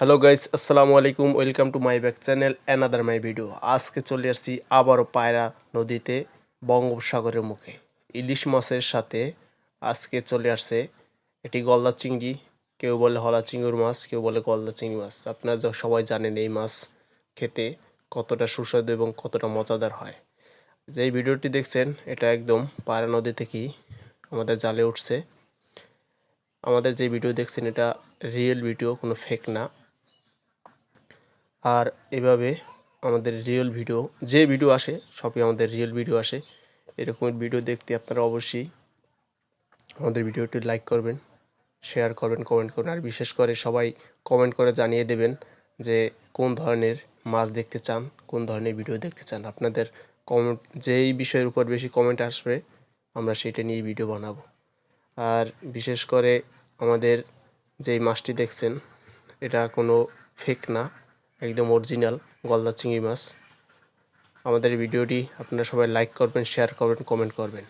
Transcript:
Hello guys, আসসালামু আলাইকুম। Welcome to my back channel another my video. আজকে চলে আসছি আবারও পায়রা নদীতে, বঙ্গোপসাগরের মুখে ইলিশ মাছের সাথে। আজকে চলে আসছে এটি গলদা চিংড়ি, কেউ বলে হলা চিংড়ি মাছ, কেউ বলে গলদা চিংড়ি মাছ। আপনারা সবাই জানেন এই মাছ খেতে কতটা সুস্বাদু এবং কতটা মজাদার হয়। যেই ভিডিওটি দেখছেন এটা একদম পায়রা নদী থেকেই আমাদের জালে উঠছে। আমাদের যে ভিডিও দেখছেন এটা রিয়েল ভিডিও, কোনো ফেক না। আর এভাবে আমাদের রিয়েল ভিডিও, যে ভিডিও আসে সবই আমাদের রিয়েল ভিডিও আসে। এরকমের ভিডিও দেখতে আপনারা অবশ্যই আমাদের ভিডিওটি লাইক করবেন, শেয়ার করবেন, কমেন্ট করবেন। আর বিশেষ করে সবাই কমেন্ট করে জানিয়ে দেবেন যে কোন ধরনের মাছ দেখতে চান, কোন ধরনের ভিডিও দেখতে চান। আপনাদের কমেন্ট, যেই বিষয়ের উপর বেশি কমেন্ট আসবে আমরা সেটা নিয়ে ভিডিও বানাবো। আর বিশেষ করে আমাদের যেই মাছটি দেখছেন এটা কোনো ফেক না, একদম অরিজিনাল গলদা চিংড়ি মাছ। আমাদের ভিডিওটি আপনারা সবাই লাইক করবেন, শেয়ার করবেন, কমেন্ট করবেন।